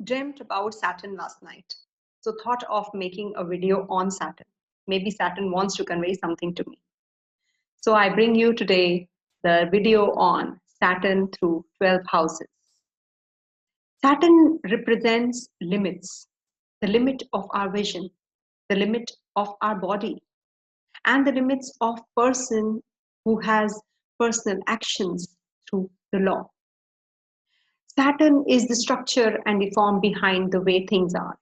Dreamt about Saturn last night. So thought of making a video on Saturn. Maybe Saturn wants to convey something to me. So I bring you today the video on Saturn through 12 houses. Saturn represents limits, the limit of our vision, the limit of our body, and the limits of person who has personal actions through the law. Saturn is the structure and the form behind the way things are.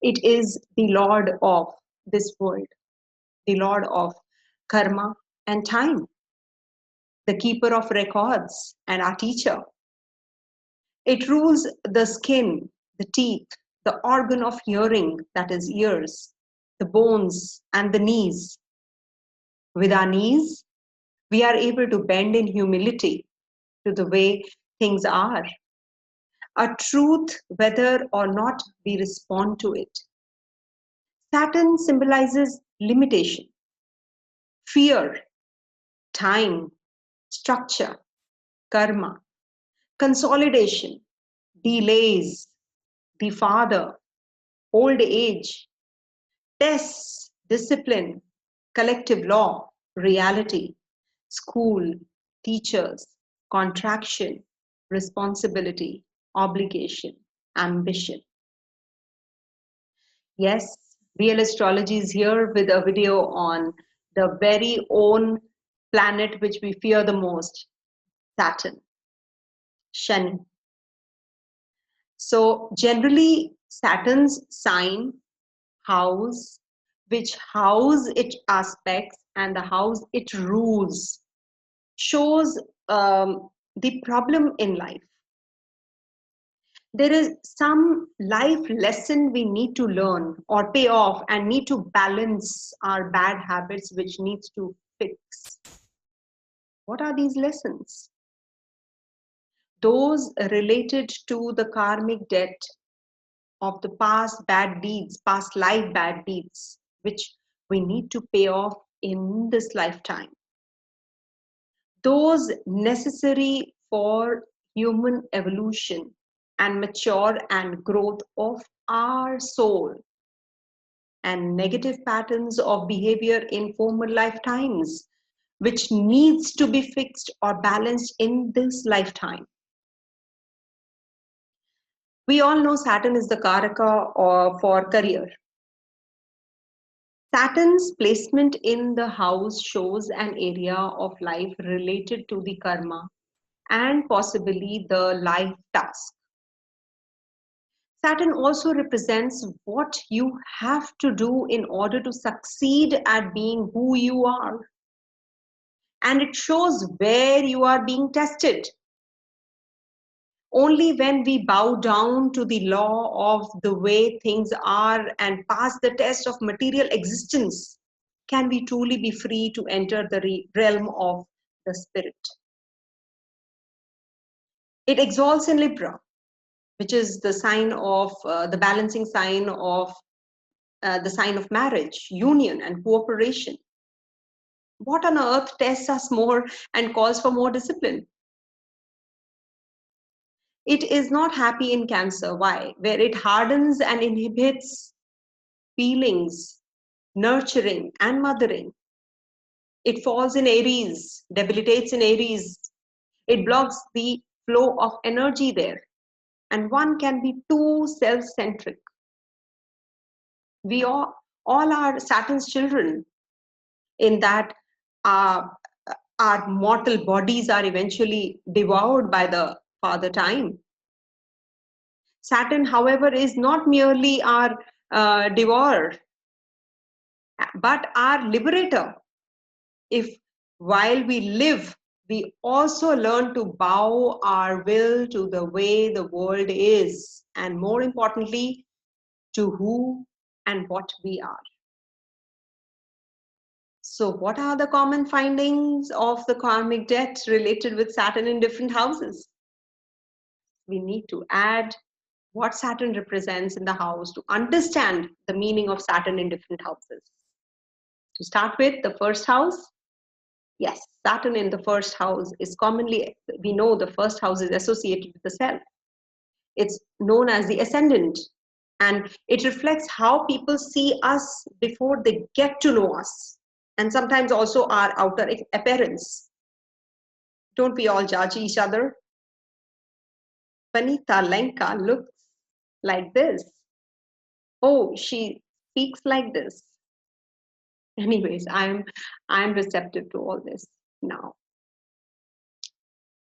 It is the Lord of this world, the Lord of karma and time, the keeper of records and our teacher. It rules the skin, the teeth, the organ of hearing, that is ears, the bones and the knees. With our knees, we are able to bend in humility to the way things are, a truth whether or not we respond to it. Saturn symbolizes limitation, fear, time, structure, karma, consolidation, delays, the father, old age, tests, discipline, collective law, reality, school, teachers, contraction, responsibility, obligation, ambition. Yes, real astrology is here with a video on the very own planet which we fear the most, Saturn, Shani. So generally, Saturn's sign, house, which house it aspects, and the house it rules, shows the problem in life. There is some life lesson we need to learn or pay off and need to balance our bad habits, which needs to fix. What are these lessons? Those related to the karmic debt of the past bad deeds, past life bad deeds, which we need to pay off in this lifetime. Those necessary for human evolution and mature and growth of our soul, and negative patterns of behavior in former lifetimes, which needs to be fixed or balanced in this lifetime. We all know Saturn is the Karaka for career. Saturn's placement in the house shows an area of life related to the karma and possibly the life task. Saturn also represents what you have to do in order to succeed at being who you are. And it shows where you are being tested. Only when we bow down to the law of the way things are and pass the test of material existence can we truly be free to enter the realm of the spirit. It exalts in Libra, which is the sign of the balancing sign of the sign of marriage, union, and cooperation. What on earth tests us more and calls for more discipline? It is not happy in Cancer. Why? Where it hardens and inhibits feelings, nurturing, and mothering. It falls in Aries, debilitates in Aries. It blocks the flow of energy there. And one can be too self-centric. We all are Saturn's children, in that our mortal bodies are eventually devoured by the father time. Saturn, however, is not merely our devourer, but our liberator. If while we live, we also learn to bow our will to the way the world is, and more importantly, to who and what we are. So what are the common findings of the karmic debt related with Saturn in different houses? We need to add what Saturn represents in the house to understand the meaning of Saturn in different houses. To start with, the first house. Yes, Saturn in the first house is commonly, we know the first house is associated with the self. It's known as the ascendant, and it reflects how people see us before they get to know us, and sometimes also our outer appearance. Don't we all judge each other? Vanita Lenka looks like this. Oh, she speaks like this. Anyways, I'm receptive to all this now.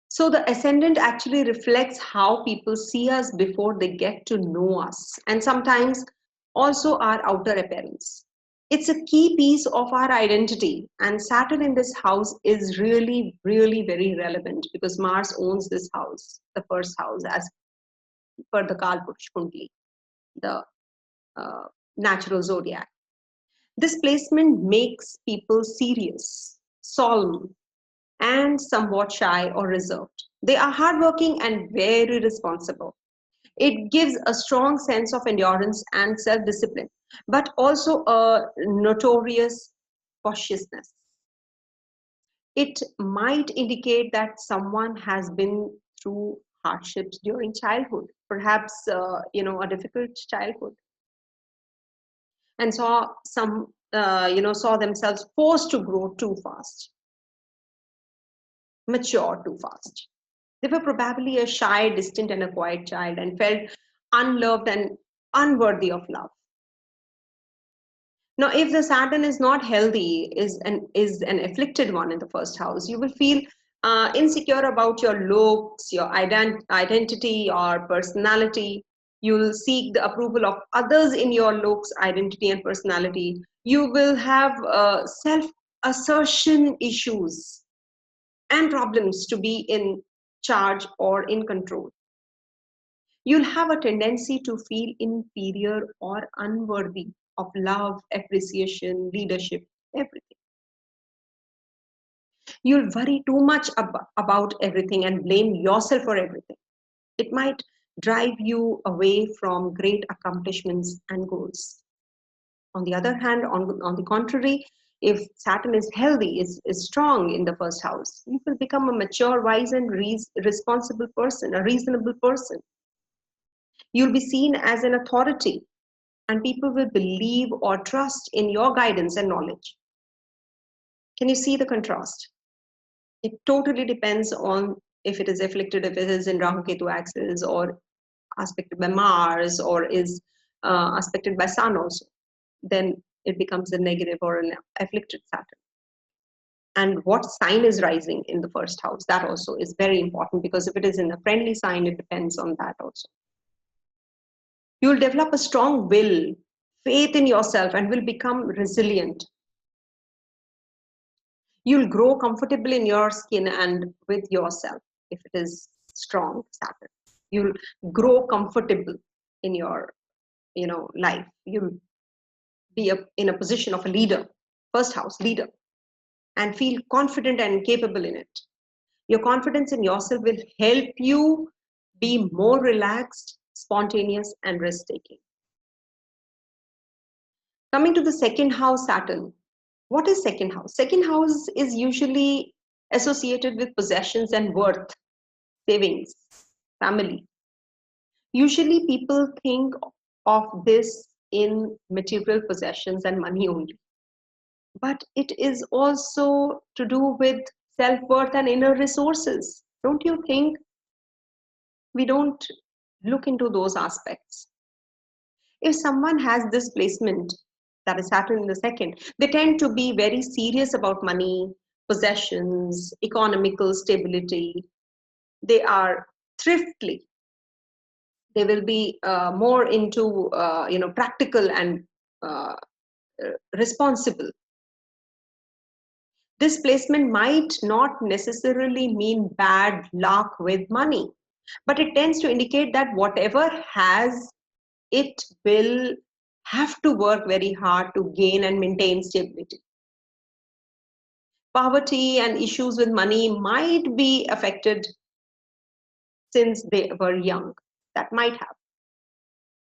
So the ascendant actually reflects how people see us before they get to know us, and sometimes also our outer appearance. It's a key piece of our identity, and Saturn in this house is really, really very relevant because Mars owns this house, the first house, as per the Kalpursh Kundli, the natural zodiac. This placement makes people serious, solemn, and somewhat shy or reserved. They are hardworking and very responsible. It gives a strong sense of endurance and self discipline, but also a notorious cautiousness. It might indicate that someone has been through hardships during childhood, perhaps a difficult childhood, and saw themselves forced to grow too fast, mature too fast. They were probably a shy, distant, and a quiet child and felt unloved and unworthy of love. Now, if the Saturn is not healthy, is an afflicted one in the first house, you will feel insecure about your looks, your identity, your personality. You will seek the approval of others in your looks, identity, and personality. You will have self-assertion issues and problems to be in charge or in control. You'll have a tendency to feel inferior or unworthy of love, appreciation, leadership, everything. You'll worry too much about everything and blame yourself for everything. It might drive you away from great accomplishments and goals. On the other hand, on the contrary, if Saturn is healthy, is strong in the first house, you will become a mature, wise, and responsible person, a reasonable person. You'll be seen as an authority, and people will believe or trust in your guidance and knowledge. Can you see the contrast? It totally depends on if it is afflicted, if it is in Rahu Ketu axis, or aspected by Mars, or is aspected by Sun also. Then it becomes a negative or an afflicted Saturn. And what sign is rising in the first house, that also is very important, because if it is in a friendly sign, it depends on that also. You will develop a strong will, faith in yourself, and will become resilient. You'll grow comfortable in your skin and with yourself if it is strong Saturn. You'll grow comfortable in your life. You'll be in a position of a leader, first house leader, and feel confident and capable in it. Your confidence in yourself will help you be more relaxed, spontaneous, and risk-taking. Coming to the second house, Saturn. What is second house? Second house is usually associated with possessions and worth, savings, family. Usually people think of this in material possessions and money only. But it is also to do with self-worth and inner resources. Don't you think? We don't look into those aspects. If someone has this placement, that is Saturn in the second, they tend to be very serious about money, possessions, economical stability. They are thriftly. They will be more into practical and responsible. This placement might not necessarily mean bad luck with money, but it tends to indicate that whatever has, it will have to work very hard to gain and maintain stability. Poverty and issues with money might be affected since they were young. That might have.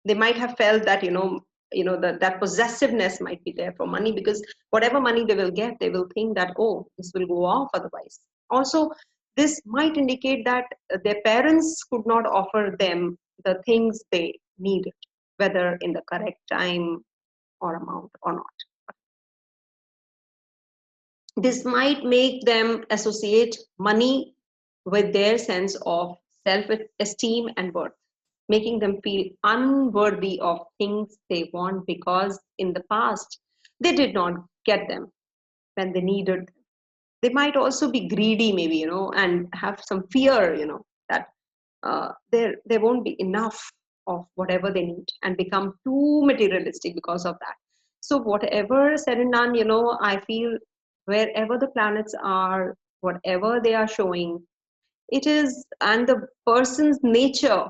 They might have felt that, that possessiveness might be there for money, because whatever money they will get, they will think that, oh, this will go off otherwise. Also, This might indicate that their parents could not offer them the things they needed, whether in the correct time or amount or not. This might make them associate money with their sense of self-esteem and worth, making them feel unworthy of things they want because in the past they did not get them when they needed them. They might also be greedy, maybe, and have some fear, that there won't be enough of whatever they need and become too materialistic because of that. So whatever said and done, I feel wherever the planets are, whatever they are showing, it is, and the person's nature,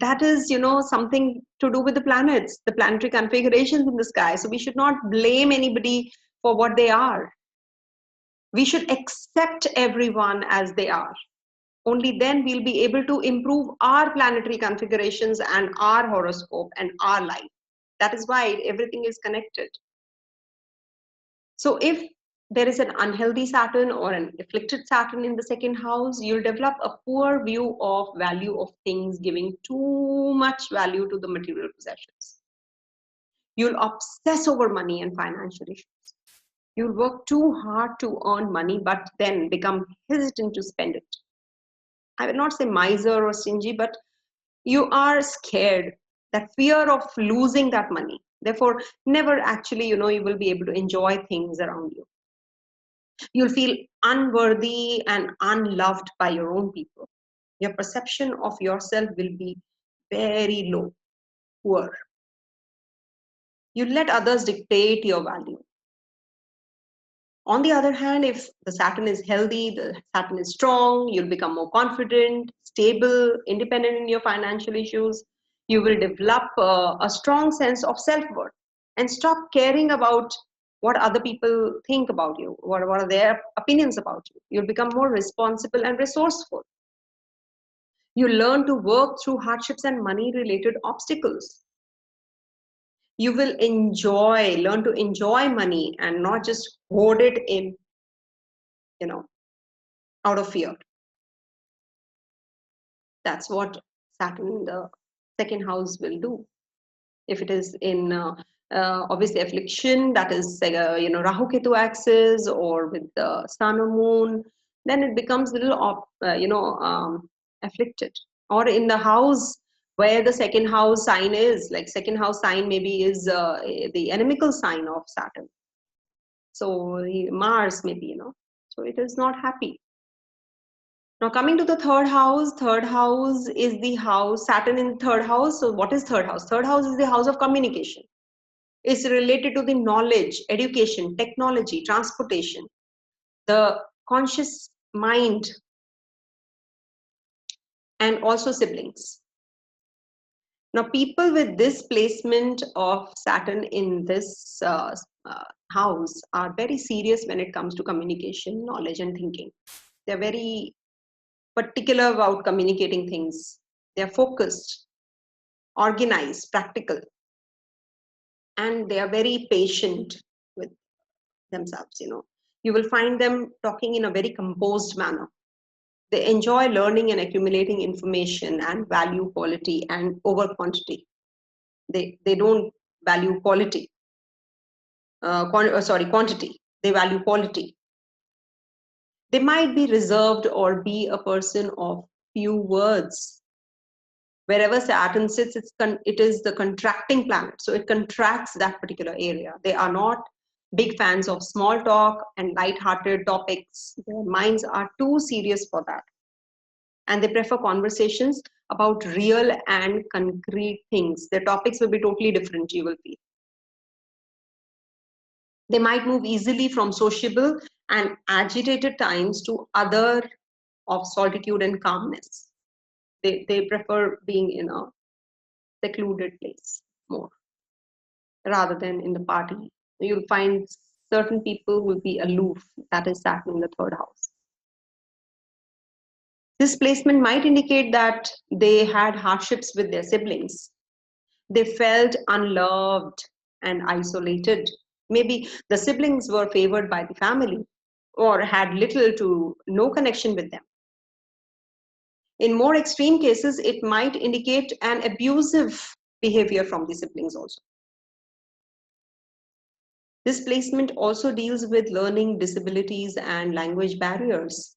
that is, something to do with the planets, the planetary configurations in the sky. So we should not blame anybody for what they are. We should accept everyone as they are. Only then we'll be able to improve our planetary configurations and our horoscope and our life. That is why everything is connected. So if there is an unhealthy Saturn or an afflicted Saturn in the second house, you'll develop a poor view of value of things, giving too much value to the material possessions. You'll obsess over money and financial issues. You'll work too hard to earn money, but then become hesitant to spend it. I will not say miser or stingy, but you are scared, that fear of losing that money. Therefore, never actually, you will be able to enjoy things around you. You'll feel unworthy and unloved by your own people. Your perception of yourself will be very low, poor. You let others dictate your value. On the other hand, if the Saturn is healthy, the Saturn is strong, you'll become more confident, stable, independent in your financial issues. You will develop a strong sense of self-worth and stop caring about what other people think about you, what are their opinions about you. You'll become more responsible and resourceful. You learn to work through hardships and money-related obstacles. You will learn to enjoy money and not just hoard it in, out of fear. That's what Saturn in the second house will do. If it is in obviously affliction, that is Rahu Ketu axis, or with the sun or moon, then it becomes a little afflicted. Or in the house where the second house sign is, like second house sign maybe is the enemical sign of Saturn. So Mars maybe, so it is not happy. Now coming to the third house is the house, Saturn in third house. So what is third house? Third house is the house of communication. It's related to the knowledge, education, technology, transportation, the conscious mind, and also siblings. Now people with this placement of Saturn in this house are very serious when it comes to communication, knowledge, and thinking. They're very particular about communicating things. They're focused, organized, practical, and they are very patient with themselves. You will find them talking in a very composed manner. They enjoy learning and accumulating information and value quality and over quantity. They don't value quality. Quantity. They value quality. They might be reserved or be a person of few words. Wherever Saturn sits, it is the contracting planet. So it contracts that particular area. They are not big fans of small talk and light-hearted topics. Their minds are too serious for that. And they prefer conversations about real and concrete things. Their topics will be totally different, you will feel. They might move easily from sociable and agitated times to other of solitude and calmness. They prefer being in a secluded place more rather than in the party. You'll find certain people will be aloof. That is Saturn in the third house. This placement might indicate that they had hardships with their siblings. They felt unloved and isolated. Maybe the siblings were favored by the family or had little to no connection with them. In more extreme cases, it might indicate an abusive behavior from the siblings also. This placement also deals with learning disabilities and language barriers,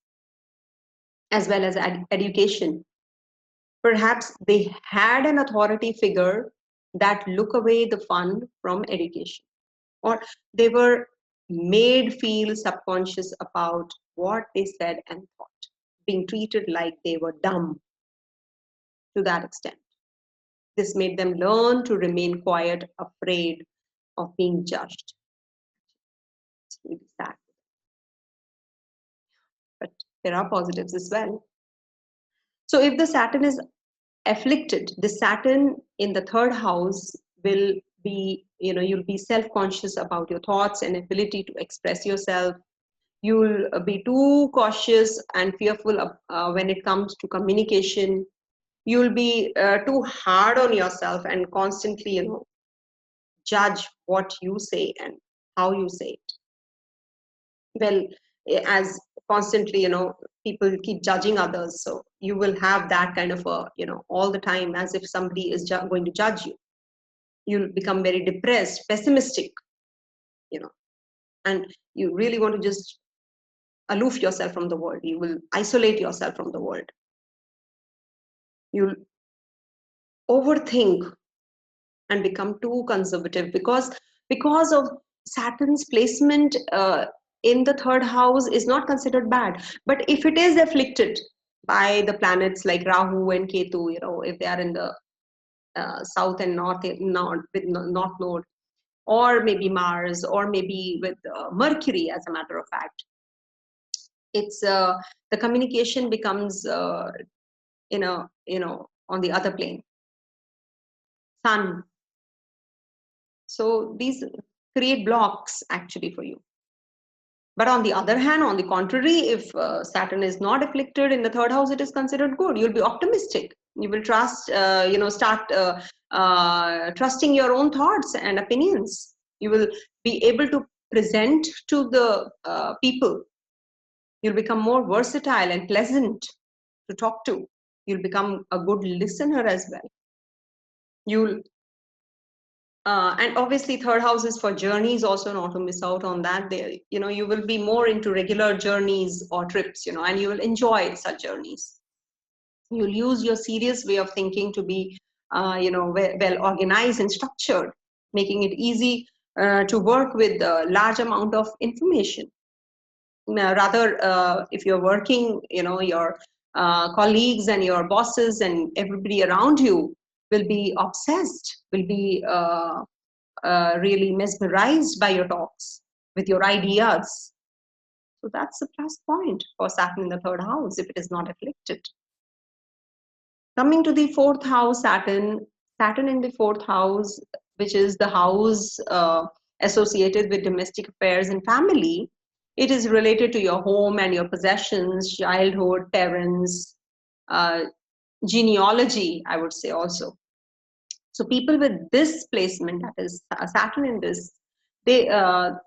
as well as education. Perhaps they had an authority figure that look away the fun from education, or they were made feel subconscious about what they said and thought, being treated like they were dumb to that extent. This made them learn to remain quiet, afraid of being judged. It's really sad. But there are positives as well. So if the Saturn is afflicted, the Saturn in the third house will be, you'll be self-conscious about your thoughts and ability to express yourself. You'll be too cautious and fearful when it comes to communication. You'll be too hard on yourself and constantly, judge what you say and how you say it. Well, as constantly, people keep judging others, so you will have that kind of a, all the time, as if somebody is going to judge you. You'll become very depressed, pessimistic, and you really want to just aloof yourself from the world. You will isolate yourself from the world. You'll overthink and become too conservative because of Saturn's placement in the third house is not considered bad. But if it is afflicted by the planets like Rahu and Ketu, if they are in the south and north with north node, or maybe Mars, or maybe with Mercury, as a matter of fact, it's the communication becomes on the other plane. Sun. So these create blocks actually for you. But on the other hand, on the contrary, if Saturn is not afflicted in the third house, it is considered good. You'll be optimistic. You will trust, start trusting your own thoughts and opinions. You will be able to present to the people. You'll become more versatile and pleasant to talk to. You'll become a good listener as well. You'll and obviously third house is for journeys also, not to miss out on that. There, you will be more into regular journeys or trips, and you will enjoy such journeys. You'll use your serious way of thinking to be, well organized and structured, making it easy to work with a large amount of information. Rather, if you're working, your colleagues and your bosses and everybody around you will be obsessed, will be really mesmerized by your talks, with your ideas. So that's a plus point for Saturn in the third house if it is not afflicted. Coming to the fourth house, Saturn in the fourth house, which is the house associated with domestic affairs and family. It is related to your home and your possessions, childhood, parents, genealogy, I would say also. So people with this placement, that is Saturn in this, they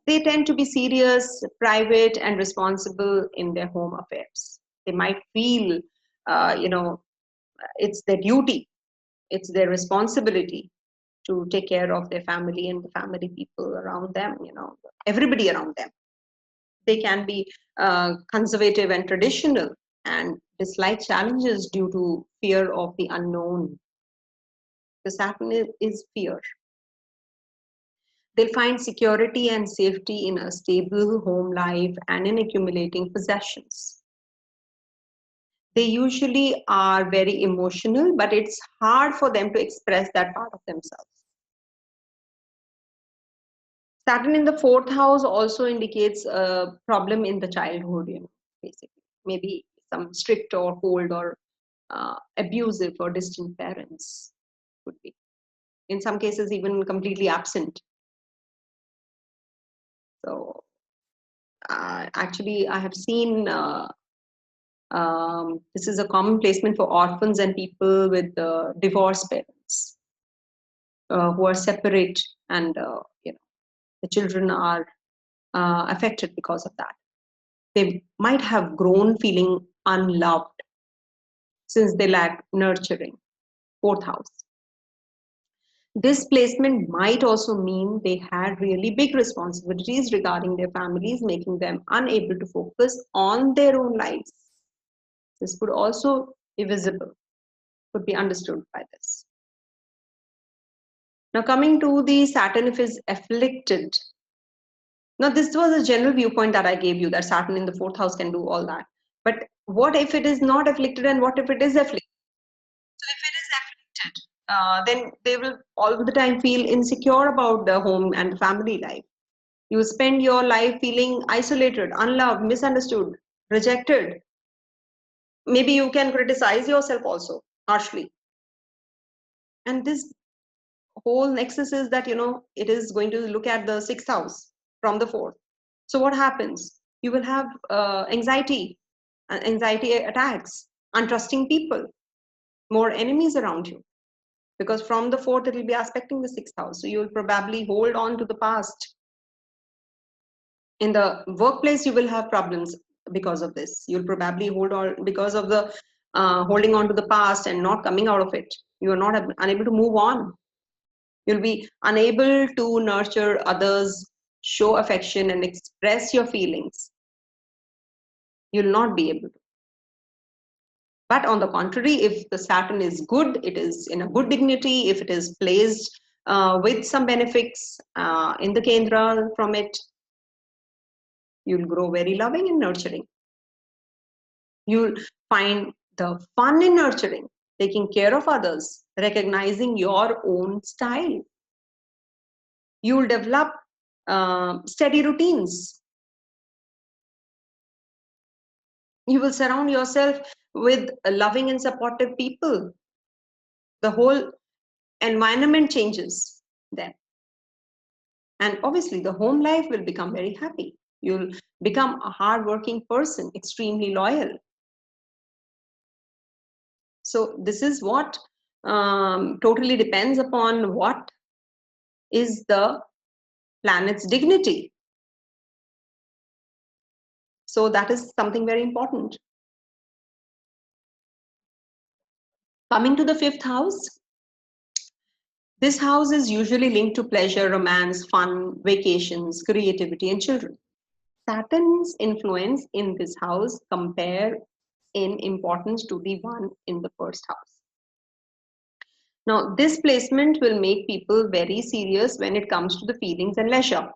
tend to be serious, private, and responsible in their home affairs. They might feel, it's their duty, it's their responsibility to take care of their family and the family people around them, everybody around them. They can be conservative and traditional and dislike challenges due to fear of the unknown. The Saturn is fear. They'll find security and safety in a stable home life and in accumulating possessions. They usually are very emotional, but it's hard for them to express that part of themselves. Saturn in the fourth house also indicates a problem in the childhood, basically. Maybe some strict or cold or abusive or distant parents could be. In some cases, even completely absent. So actually, I have seen this is a common placement for orphans and people with divorced parents who are separate, and the children are affected because of that. They might have grown feeling unloved. since they lack nurturing. Fourth house. This placement might also mean they had really big responsibilities regarding their families, making them unable to focus on their own lives. This could also be visible, could be understood by this. Now, coming to the Saturn, if is afflicted. Now, this was a general viewpoint that I gave you, that Saturn in the fourth house can do all that. But what if it is not afflicted, and what if it is afflicted? So if it is afflicted, then they will all the time feel insecure about the home and family life. You spend your life feeling isolated, unloved, misunderstood, rejected. Maybe you can criticize yourself also harshly. And this whole nexus is that, it is going to look at the sixth house from the fourth. So what happens? You will have anxiety attacks, untrusting people, more enemies around you. Because from the fourth, it will be aspecting the sixth house. So you will probably hold on to the past. In the workplace, you will have problems because of this. You'll probably hold on because of the holding on to the past and not coming out of it. You are not unable to move on. You'll be unable to nurture others, show affection, and express your feelings. You'll not be able to. But on the contrary, if the Saturn is good, it is in a good dignity, if it is placed with some benefits in the Kendra from it, you'll grow very loving and nurturing. You'll find the fun in nurturing, taking care of others, recognizing your own style. You'll develop steady routines. You will surround yourself with loving and supportive people. The whole environment changes then. And obviously, the home life will become very happy. You'll become a hardworking person, extremely loyal. So this is what totally depends upon what is the planet's dignity. So that is something very important. Coming to the fifth house. This house is usually linked to pleasure, romance, fun, vacations, creativity, and children. Saturn's influence in this house compare in importance to the one in the first house. Now, this placement will make people very serious when it comes to the feelings and leisure.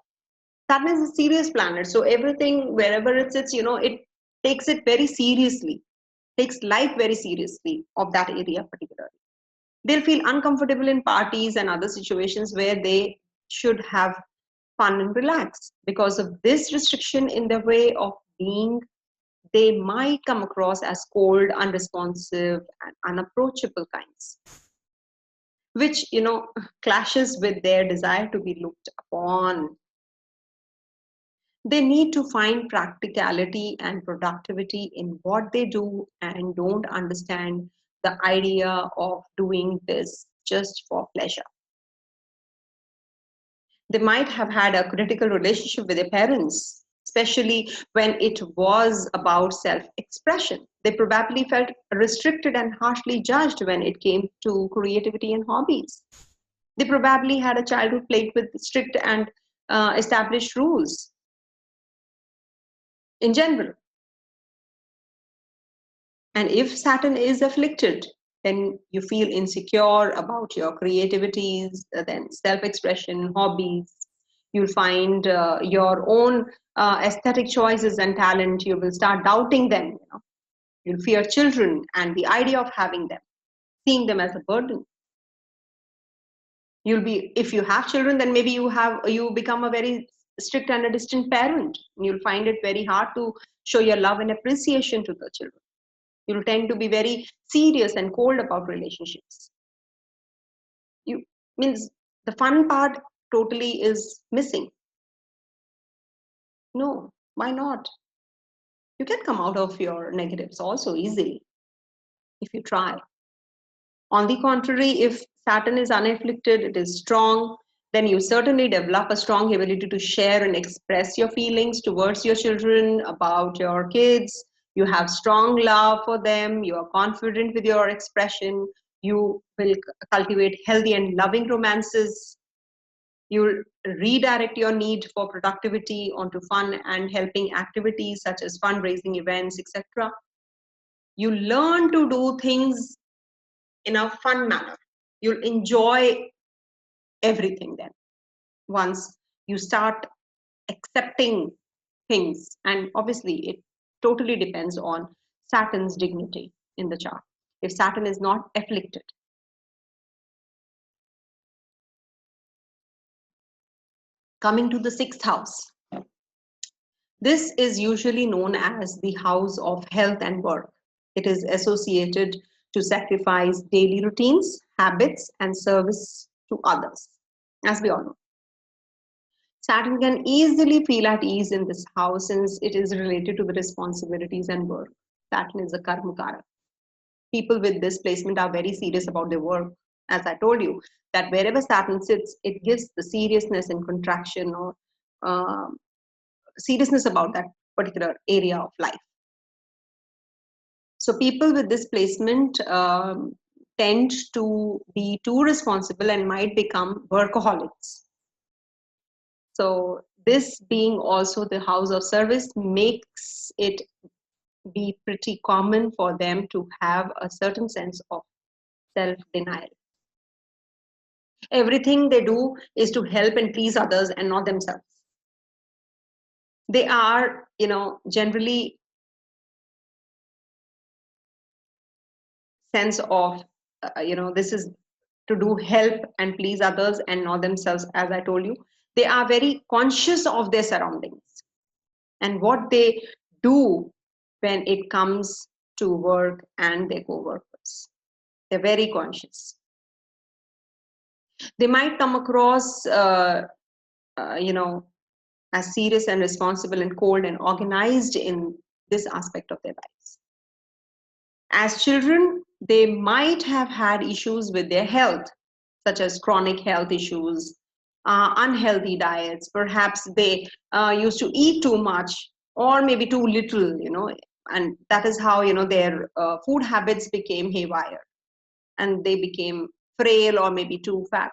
Saturn is a serious planet, so everything, wherever it sits, it takes it very seriously, takes life very seriously of that area particularly. They'll feel uncomfortable in parties and other situations where they should have fun and relax. Because of this restriction in their way of being, they might come across as cold, unresponsive, and unapproachable kinds, which, clashes with their desire to be looked upon. They need to find practicality and productivity in what they do and don't understand the idea of doing this just for pleasure. They might have had a critical relationship with their parents, especially when it was about self-expression. They probably felt restricted and harshly judged when it came to creativity and hobbies. They probably had a childhood plagued with strict and established rules in general. And if Saturn is afflicted, then you feel insecure about your creativities, then self-expression, hobbies. You'll find your own aesthetic choices and talent. You will start doubting them. You'll fear children and the idea of having them, seeing them as a burden. If you have children, then maybe you become a very strict and a distant parent. You'll find it very hard to show your love and appreciation to the children. You'll tend to be very serious and cold about relationships. Means the fun part totally is missing. No, why not? You can come out of your negatives also easily if you try. On the contrary, if Saturn is unafflicted, it is strong, then you certainly develop a strong ability to share and express your feelings towards your children, about your kids. You have strong love for them. You are confident with your expression. You will cultivate healthy and loving romances. You'll redirect your need for productivity onto fun and helping activities such as fundraising events, etc. You learn to do things in a fun manner. You'll enjoy everything then once you start accepting things. And obviously, it totally depends on Saturn's dignity in the chart. If Saturn is not afflicted, coming to the sixth house, this is usually known as the house of health and work. It is associated to sacrifice daily routines, habits, and service to others, as we all know. Saturn can easily feel at ease in this house since it is related to the responsibilities and work. Saturn is a karmakara. People with this placement are very serious about their work. As I told you, that wherever Saturn sits, it gives the seriousness and contraction or uh, seriousness about that particular area of life. So people with this placement tend to be too responsible and might become workaholics. So this being also the house of service makes it be pretty common for them to have a certain sense of self-denial. Everything they do is to help and please others and not themselves. They are, generally sense of, this is to do help and please others and not themselves. As I told you, they are very conscious of their surroundings and what they do when it comes to work and their co-workers. They're very conscious. They might come across, as serious and responsible and cold and organized in this aspect of their lives. As children, they might have had issues with their health, such as chronic health issues, unhealthy diets. Perhaps they used to eat too much or maybe too little, and that is how, their food habits became haywire and they became frail or maybe too fat.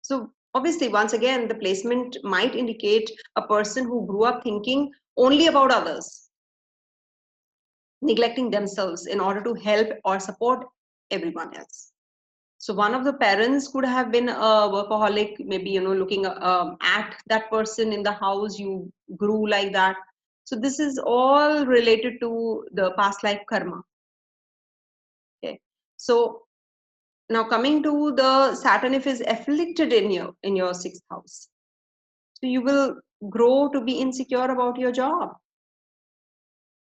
So obviously, once again, the placement might indicate a person who grew up thinking only about others, neglecting themselves in order to help or support everyone else. So one of the parents could have been a workaholic, maybe, looking at that person in the house, you grew like that. So this is all related to the past life karma. Okay. So now coming to the Saturn, if is afflicted in your sixth house, so you will grow to be insecure about your job.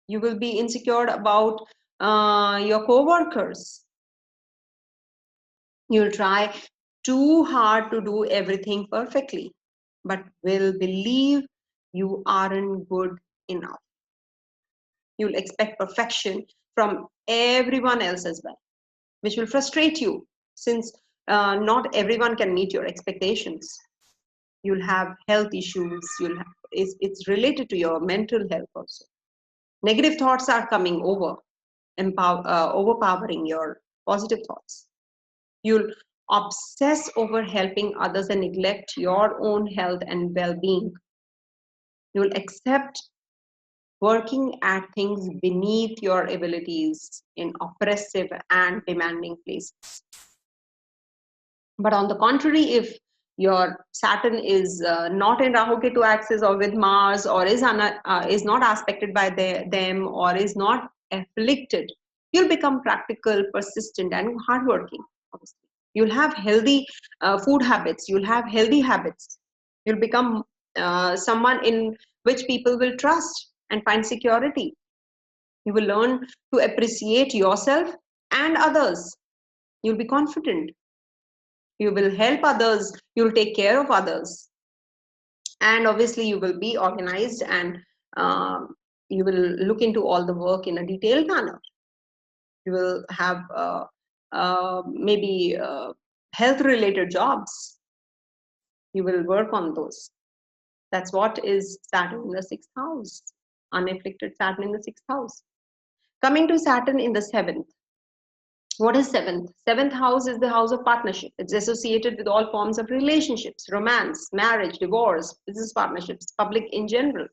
You will be insecure about your co-workers. You'll try too hard to do everything perfectly, but will believe you aren't good enough. You'll expect perfection from everyone else as well, which will frustrate you since not everyone can meet your expectations. You'll have health issues. It's related to your mental health also. Negative thoughts are coming over, overpowering your positive thoughts. You'll obsess over helping others and neglect your own health and well-being. You'll accept working at things beneath your abilities in oppressive and demanding places. But on the contrary, if your Saturn is not in Rahu Ketu axis or with Mars, or is not aspected by them, or is not afflicted, you'll become practical, persistent, and hardworking. Obviously, you'll have healthy food habits. You'll have healthy habits. You'll become someone in which people will trust and find security. You will learn to appreciate yourself and others. You'll be confident. You will help others. You'll take care of others. And obviously, you will be organized and you will look into all the work in a detailed manner. You will have maybe health related jobs. You will work on those. That's what is Saturn in the sixth house. unafflicted Saturn in the 6th house. Coming to Saturn in the 7th. What is 7th? 7th house is the house of partnership. It's associated with all forms of relationships, romance, marriage, divorce, business partnerships, public in general.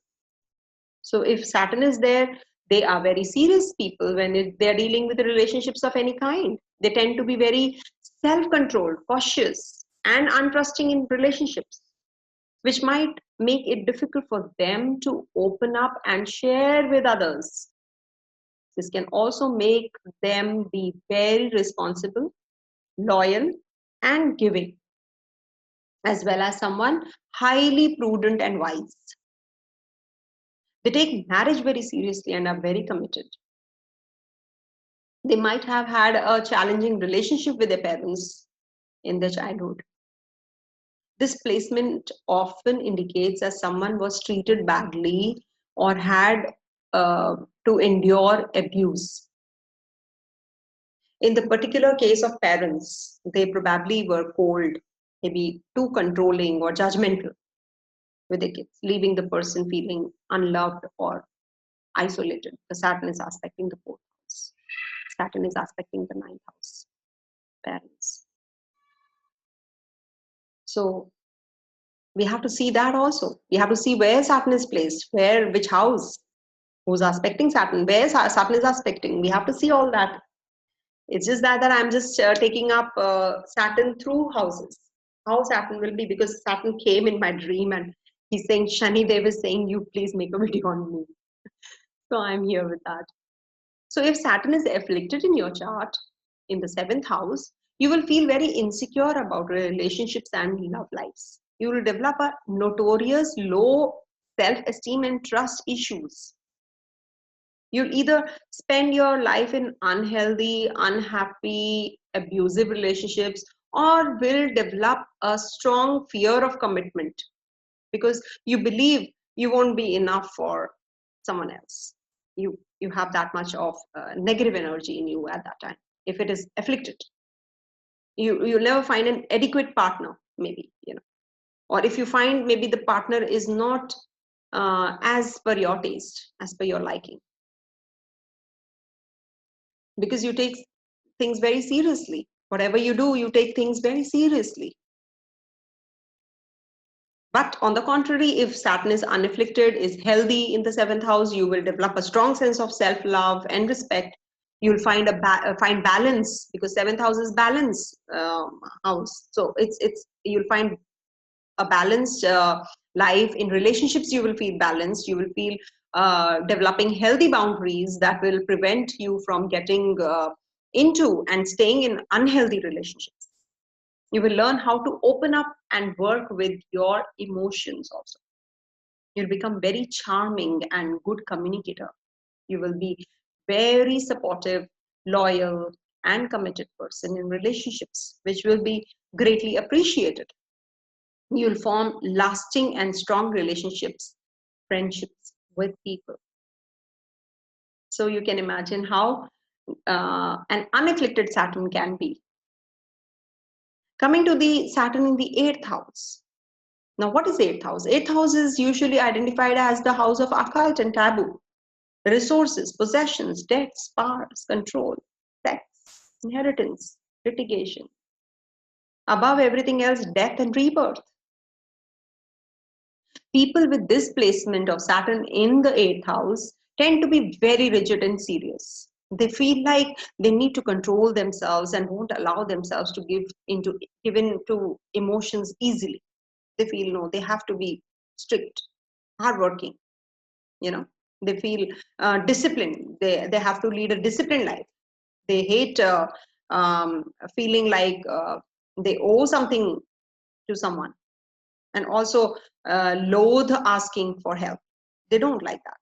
So if Saturn is there, they are very serious people when they're dealing with the relationships of any kind. They tend to be very self-controlled, cautious, and untrusting in relationships, which might make it difficult for them to open up and share with others. This can also make them be very responsible, loyal, and giving, as well as someone highly prudent and wise. They take marriage very seriously and are very committed. They might have had a challenging relationship with their parents in their childhood. This placement often indicates that someone was treated badly or had to endure abuse. In the particular case of parents, they probably were cold, maybe too controlling or judgmental with the kids, leaving the person feeling unloved or isolated. The Saturn is aspecting the 4th house. Saturn is aspecting the 9th house, parents. So we have to see that also. We have to see where Saturn is placed, which house, who's aspecting Saturn, where Saturn is aspecting. We have to see all that. It's just that I'm just taking up Saturn through houses. How Saturn will be, because Saturn came in my dream and he's saying, Shani Dev is saying, you please make a video on me. So I'm here with that. So if Saturn is afflicted in your chart in the 7th house, you will feel very insecure about relationships and love lives. You will develop a notorious low self-esteem and trust issues. You'll either spend your life in unhealthy, unhappy, abusive relationships, or will develop a strong fear of commitment because you believe you won't be enough for someone else. You have that much of negative energy in you at that time. If it is afflicted, you'll never find an adequate partner, maybe, or if you find maybe the partner is not as per your taste, as per your liking, because you take things very seriously. Whatever you do, you take things very seriously. But on the contrary, if Saturn is unafflicted, is healthy in the 7th house, you will develop a strong sense of self-love and respect. You'll find find balance, because 7th house is balance house. So you'll find a balanced life. In relationships, you will feel balanced. You will feel developing healthy boundaries that will prevent you from getting into and staying in unhealthy relationships. You will learn how to open up and work with your emotions also. You'll become very charming and good communicator. You will be very supportive, loyal, and committed person in relationships, which will be greatly appreciated. You'll form lasting and strong relationships, friendships with people. So you can imagine how an unafflicted Saturn can be. Coming to the Saturn in the 8th house. Now, what is 8th house? 8th house is usually identified as the house of occult and taboo. Resources, possessions, debts, powers, control, sex, inheritance, litigation. Above everything else, death and rebirth. People with this placement of Saturn in the 8th house tend to be very rigid and serious. They feel like they need to control themselves and won't allow themselves to give in to emotions easily. They feel no, they have to be strict, hardworking. They feel disciplined. They have to lead a disciplined life. They hate feeling like they owe something to someone, and also loathe asking for help. They don't like that.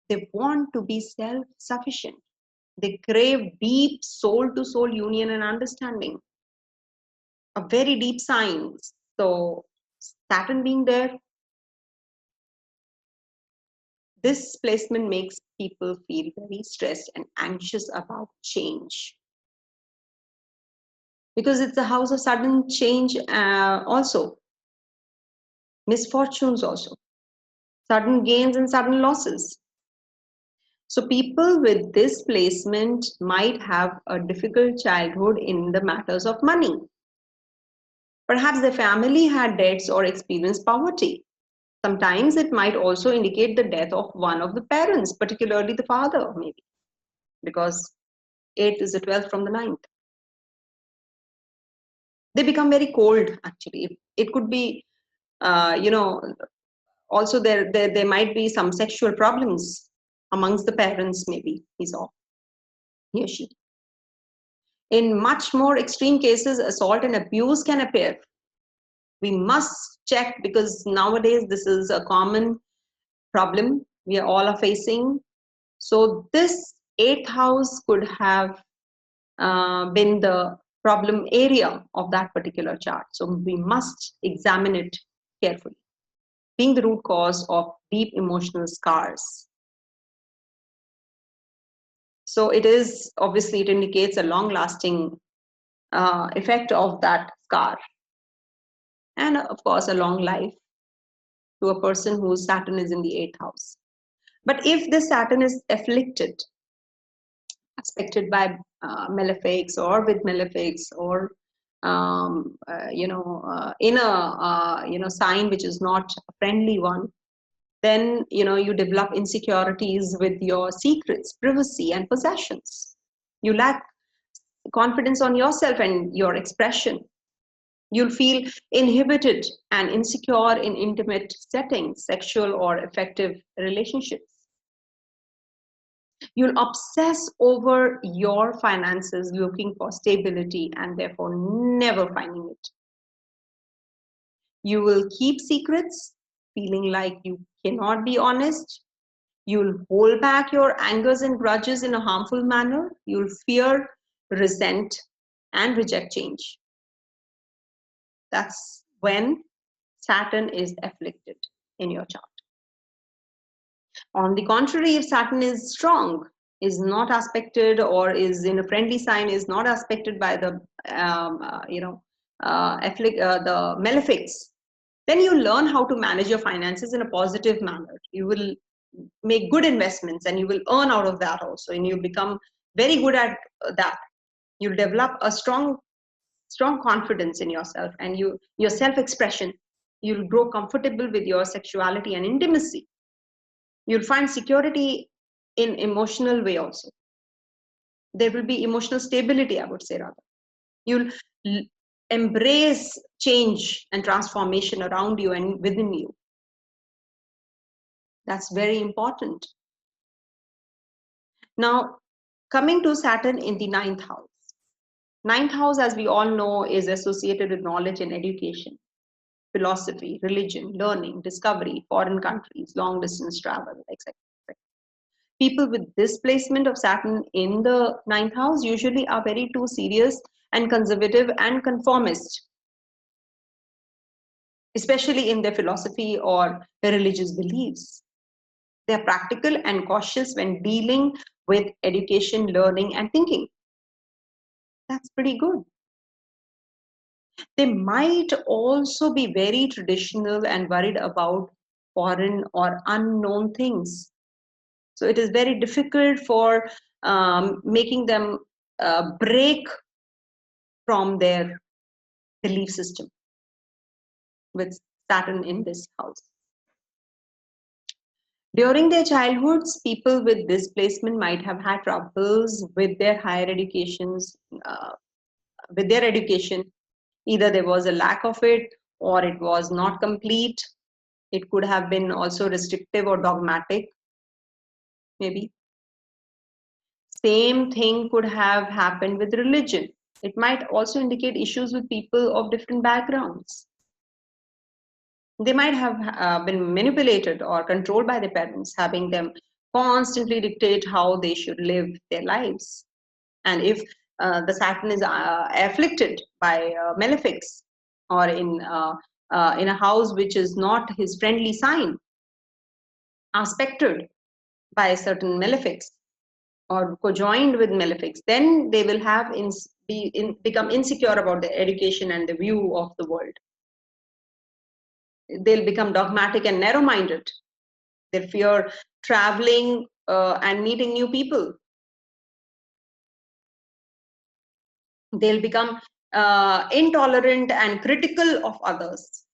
They want to be self-sufficient. They crave deep soul-to-soul union and understanding, a very deep science. So Saturn being there, this placement makes people feel very stressed and anxious about change, because it's a house of sudden change, also misfortunes, also sudden gains and sudden losses. So people with this placement might have a difficult childhood in the matters of money. Perhaps the family had debts or experienced poverty. Sometimes it might also indicate the death of one of the parents, particularly the father, maybe, because 8th is the 12th from the 9th. They become very cold, actually. It could be, also there might be some sexual problems amongst the parents, maybe, he or she. In much more extreme cases, assault and abuse can appear. We must check, because nowadays this is a common problem we all are facing. So this 8th house could have been the problem area of that particular chart. So we must examine it carefully, being the root cause of deep emotional scars. So it is, obviously, it indicates a long-lasting effect of that scar. And of course, a long life to a person whose Saturn is in the 8th house. But if this Saturn is afflicted, aspected by malefics or with malefics, or in a sign which is not a friendly one, then you develop insecurities with your secrets, privacy, and possessions. You lack confidence on yourself and your expression. You'll feel inhibited and insecure in intimate settings, sexual or affective relationships. You'll obsess over your finances, looking for stability and therefore never finding it. You will keep secrets, feeling like you cannot be honest. You'll hold back your angers and grudges in a harmful manner. You'll fear, resent, and reject change. That's when Saturn is afflicted in your chart. On the contrary, if Saturn is strong, is not aspected, or is in a friendly sign, is not aspected by the the malefics, then you learn how to manage your finances in a positive manner. You will make good investments and you will earn out of that also, and you become very good at that. You'll develop a strong confidence in yourself and your self-expression. You'll grow comfortable with your sexuality and intimacy. You'll find security in emotional way also. There will be emotional stability, I would say, rather. You'll embrace change and transformation around you and within you. That's very important. Now, coming to Saturn in the 9th house. 9th house, as we all know, is associated with knowledge and education, philosophy, religion, learning, discovery, foreign countries, long distance travel, etc. People with this placement of Saturn in the 9th house usually are very too serious and conservative and conformist, especially in their philosophy or their religious beliefs. They are practical and cautious when dealing with education, learning, and thinking. That's pretty good. They might also be very traditional and worried about foreign or unknown things. So it is very difficult for making them break from their belief system with Saturn in this house. During their childhoods, people with this placement might have had troubles with their higher educations, with their education. Either there was a lack of it or it was not complete. It could have been also restrictive or dogmatic, maybe. Same thing could have happened with religion. It might also indicate issues with people of different backgrounds. They might have been manipulated or controlled by their parents, having them constantly dictate how they should live their lives. And if the Saturn is afflicted by malefics, or in a house which is not his friendly sign, aspected by certain malefics or conjoined with malefics, then they will have become insecure about their education and the view of the world. They'll become dogmatic and narrow-minded. They fear traveling and meeting new people. They'll become intolerant and critical of others.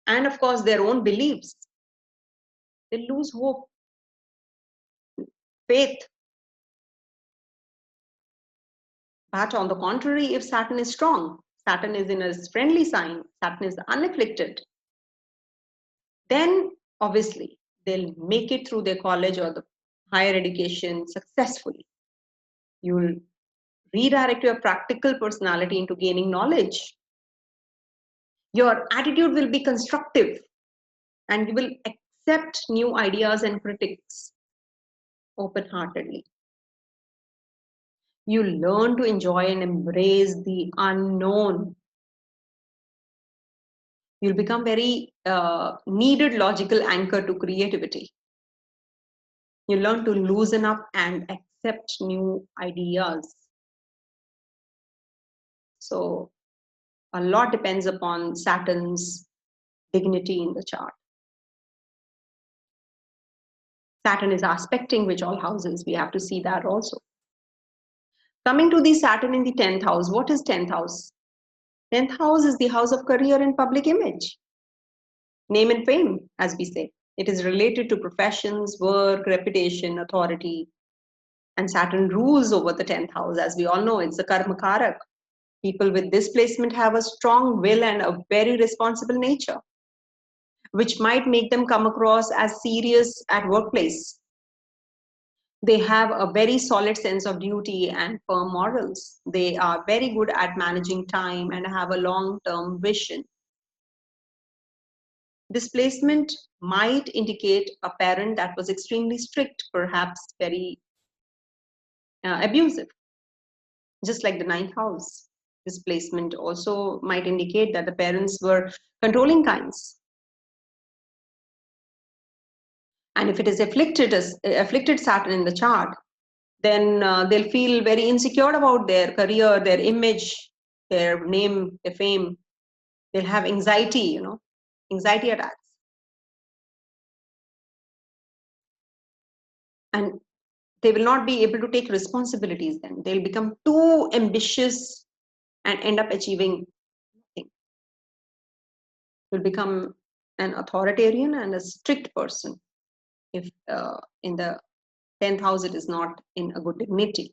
And of course, their own beliefs. They lose hope, faith. But on the contrary, if Saturn is strong, Saturn is in a friendly sign, Saturn is unafflicted, then obviously they'll make it through their college or the higher education successfully. You'll redirect your practical personality into gaining knowledge. Your attitude will be constructive and you will accept new ideas and critics open-heartedly. You learn to enjoy and embrace the unknown. You'll become very needed logical anchor to creativity. You learn to loosen up and accept new ideas. So a lot depends upon Saturn's dignity in the chart. Saturn is aspecting which all houses. We have to see that also. Coming to the Saturn in the 10th house, what is 10th house? 10th house is the house of career and public image. Name and fame, as we say. It is related to professions, work, reputation, authority. And Saturn rules over the 10th house. As we all know, it's the karma karak. People with this placement have a strong will and a very responsible nature, which might make them come across as serious at workplace. They have a very solid sense of duty and firm morals. They are very good at managing time and have a long-term vision. This placement might indicate a parent that was extremely strict, perhaps very abusive, just like the 9th house. This placement also might indicate that the parents were controlling kinds. And if it is afflicted Saturn in the chart, then they'll feel very insecure about their career, their image, their name, their fame. They'll have anxiety, anxiety attacks. And they will not be able to take responsibilities then. They'll become too ambitious and end up achieving nothing. Will become an authoritarian and a strict person if in the 10th house it is not in a good dignity.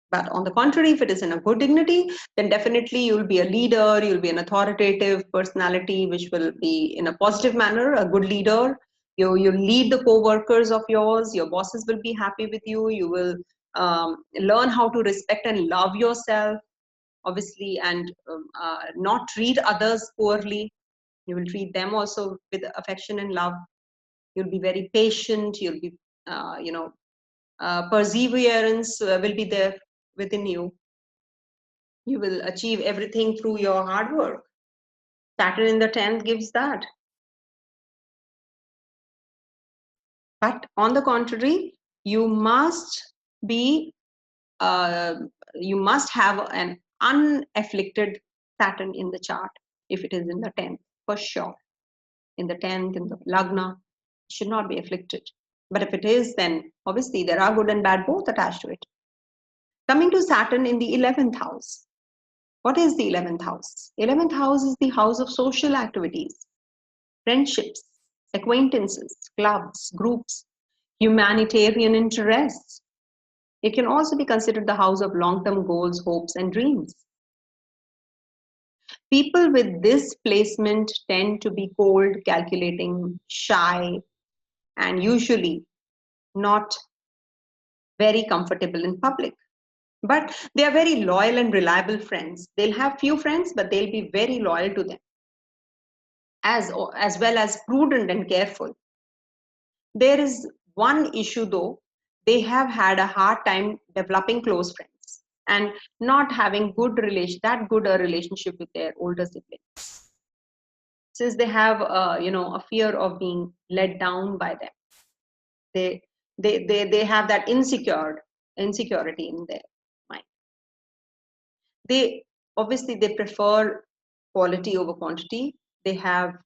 But on the contrary, if it is in a good dignity, then definitely you'll be a leader, you'll be an authoritative personality, which will be in a positive manner, a good leader. You'll lead the co-workers of yours, your bosses will be happy with you, you will learn how to respect and love yourself, obviously, and not treat others poorly. You will treat them also with affection and love. You'll be very patient, you'll be, perseverance will be there within you. You will achieve everything through your hard work. Saturn in the 10th gives that. But on the contrary, you must have an unafflicted Saturn in the chart if it is in the 10th, for sure. In the 10th, in the Lagna, it should not be afflicted. But if it is, then obviously there are good and bad both attached to it. Coming to Saturn in the 11th house. What is the 11th house? 11th house is the house of social activities, friendships, acquaintances, clubs, groups, humanitarian interests. It can also be considered the house of long-term goals, hopes, and dreams. People with this placement tend to be cold, calculating, shy, and usually not very comfortable in public. But they are very loyal and reliable friends. They'll have few friends, but they'll be very loyal to them. As well as prudent and careful. There is one issue though, they have had a hard time developing close friends and not having that good a relationship with their older siblings. Since they have a fear of being let down by them. They have that insecurity in their mind. They prefer quality over quantity. They have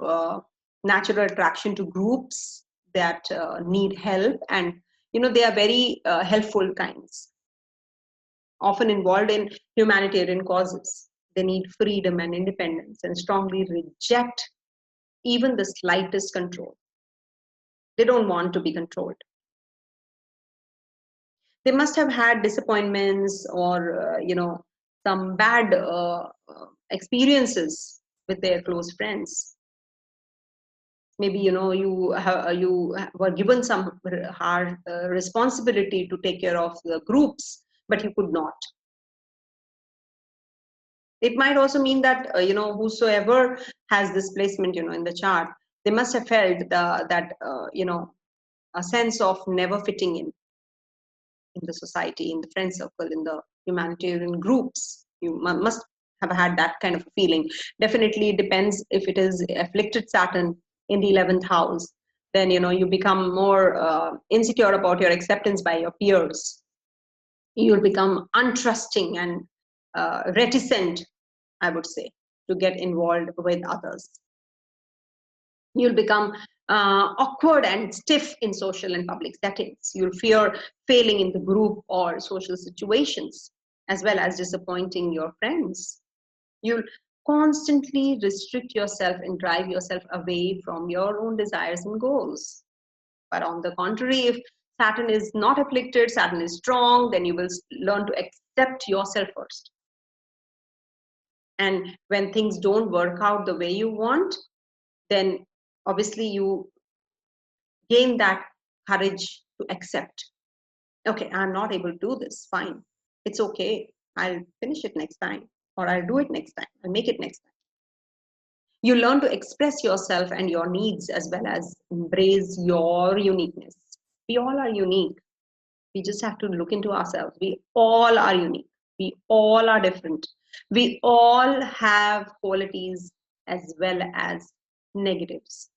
natural attraction to groups. that need help, and they are very helpful kinds, often involved in humanitarian causes. They need freedom and independence and strongly reject even the slightest control. They don't want to be controlled. They must have had disappointments or some bad experiences with their close friends. Maybe you were given some hard responsibility to take care of the groups, but you could not. It might also mean that whosoever has this placement in the chart, they must have felt that a sense of never fitting in the society, in the friend circle, in the humanitarian groups. You must have had that kind of a feeling. Definitely it depends. If it is afflicted Saturn in the 11th house, then you become more insecure about your acceptance by your peers. You'll become untrusting and reticent, I would say, to get involved with others. You'll become awkward and stiff in social and public settings. You'll fear failing in the group or social situations, as well as disappointing your friends. You'll constantly restrict yourself and drive yourself away from your own desires and goals. But on the contrary, if Saturn is not afflicted, Saturn is strong, then you will learn to accept yourself first. And when things don't work out the way you want, then obviously you gain that courage to accept. Okay, I'm not able to do this. Fine. It's okay. I'll finish it next time, or I'll do it next time. I'll make it next time. You learn to express yourself and your needs, as well as embrace your uniqueness. We all are unique. We just have to look into ourselves. We all are unique. We all are different. We all have qualities as well as negatives.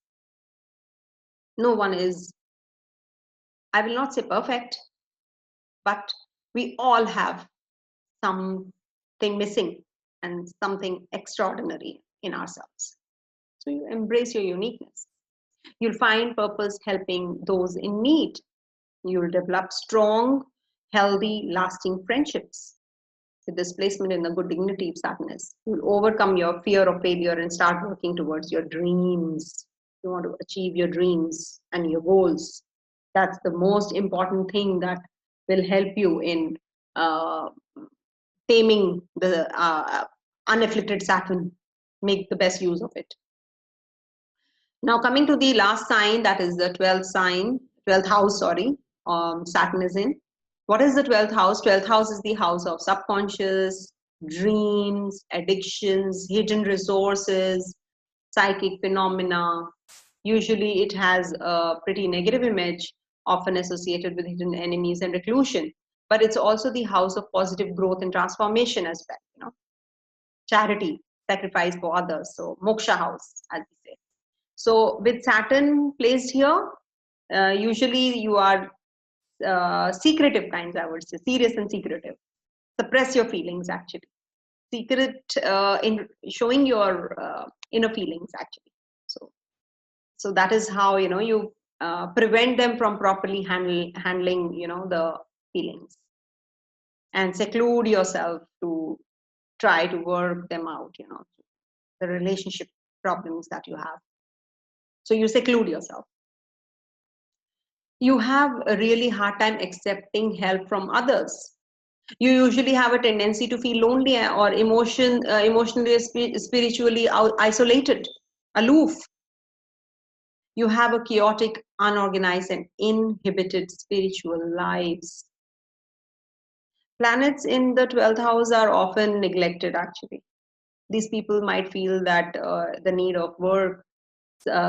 No one is, I will not say perfect, but we all have something missing and something extraordinary in ourselves. So you embrace your uniqueness. You'll find purpose helping those in need. You'll develop strong, healthy, lasting friendships. With this placement in the good dignity of Saturn, you'll overcome your fear of failure and start working towards your dreams. You want to achieve your dreams and your goals. That's the most important thing that will help you in taming the unafflicted Saturn. Make the best use of it. Now coming to the last sign, that is the 12th house, sorry, Saturn is in. What is the 12th house? 12th house is the house of subconscious, dreams, addictions, hidden resources, psychic phenomena. Usually it has a pretty negative image, often associated with hidden enemies and reclusion. But it's also the house of positive growth and transformation as well. Charity, sacrifice for others. So moksha house, as we say. So with Saturn placed here, usually you are secretive kinds, I would say, serious and secretive. Suppress your feelings, actually. Secret in showing your inner feelings, actually. So that is how you prevent them from properly handling the feelings, and seclude yourself to try to work them out. The relationship problems that you have. So you seclude yourself. You have a really hard time accepting help from others. You usually have a tendency to feel lonely or emotionally, spiritually isolated, aloof. You have a chaotic, unorganized, and inhibited spiritual lives. Planets in the 12th house are often neglected, actually. These people might feel that the need of work,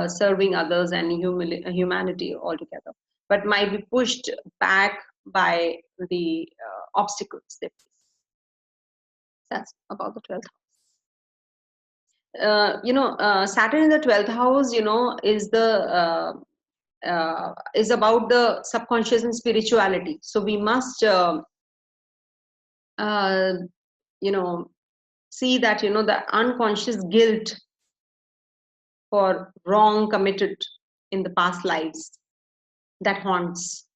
serving others, and humanity altogether, but might be pushed back by the obstacles they face. That's about the 12th house. Saturn in the 12th house, is about the subconscious and spirituality. So we must, see that, the unconscious guilt for wrong committed in the past lives. that haunts,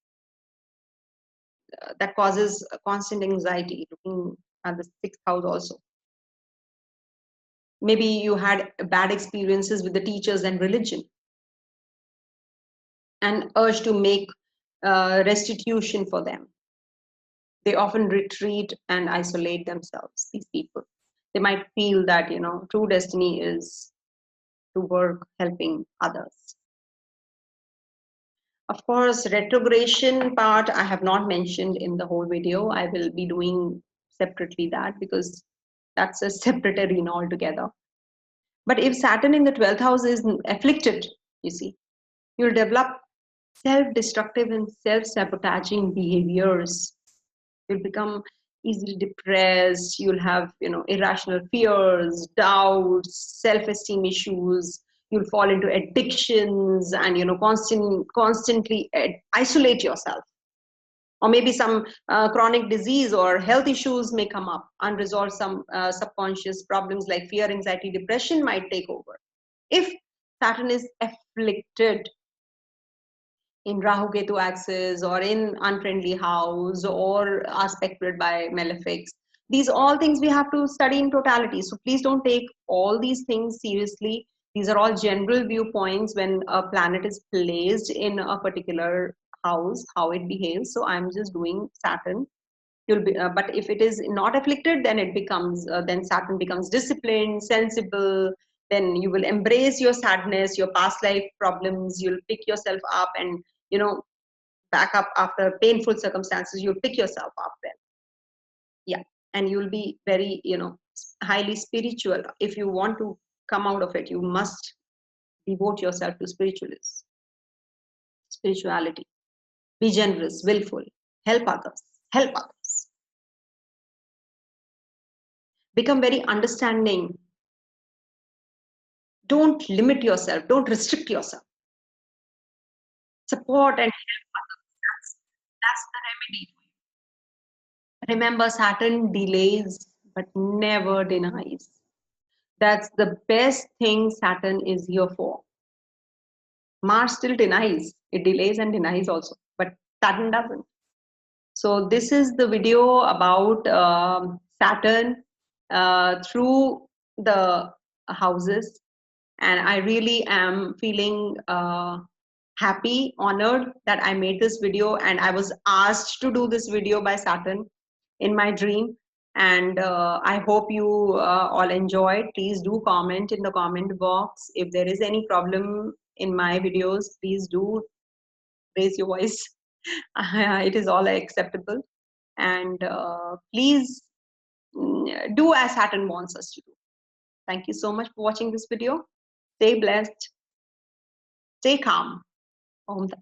that causes constant anxiety, looking at the sixth house also. Maybe you had bad experiences with the teachers and religion, and urge to make restitution for them. They often retreat and isolate themselves, these people. They might feel that, true destiny is to work helping others. Of course, retrogression part I have not mentioned in the whole video. I will be doing separately that, because that's a separate arena altogether. But if Saturn in the 12th house is afflicted, you see, you'll develop self-destructive and self-sabotaging behaviors. You'll become easily depressed. You'll have, irrational fears, doubts, self-esteem issues. You'll fall into addictions and, constantly isolate yourself. Or maybe some chronic disease or health issues may come up. Unresolved some subconscious problems like fear, anxiety, depression might take over. If Saturn is afflicted in Rahu Ketu axis or in unfriendly house or aspected by malefics, these all things we have to study in totality. So please don't take all these things seriously. These are all general viewpoints when a planet is placed in a particular house, how it behaves. So I'm just doing Saturn. You'll be, but if it is not afflicted, then it becomes, then Saturn becomes disciplined, sensible. Then you will embrace your sadness, your past life problems. You'll pick yourself up and, back up after painful circumstances. You'll pick yourself up then. Yeah, and you'll be very, highly spiritual. If you want to come out of it, you must devote yourself to spirituality. Be generous, willful, help others, help others. Become very understanding. Don't limit yourself. Don't restrict yourself. Support and help others. That's the remedy. Remember, Saturn delays but never denies. That's the best thing Saturn is here for. Mars still denies. It delays and denies also, but Saturn doesn't. So this is the video about Saturn through the houses. And I really am feeling happy, honored that I made this video, and I was asked to do this video by Saturn in my dream. And I hope you all enjoyed. Please do comment in the comment box. If there is any problem in my videos, please do raise your voice. It is all acceptable. And please do as Saturn wants us to do. Thank you so much for watching this video. Stay blessed. Stay calm. Om Tat.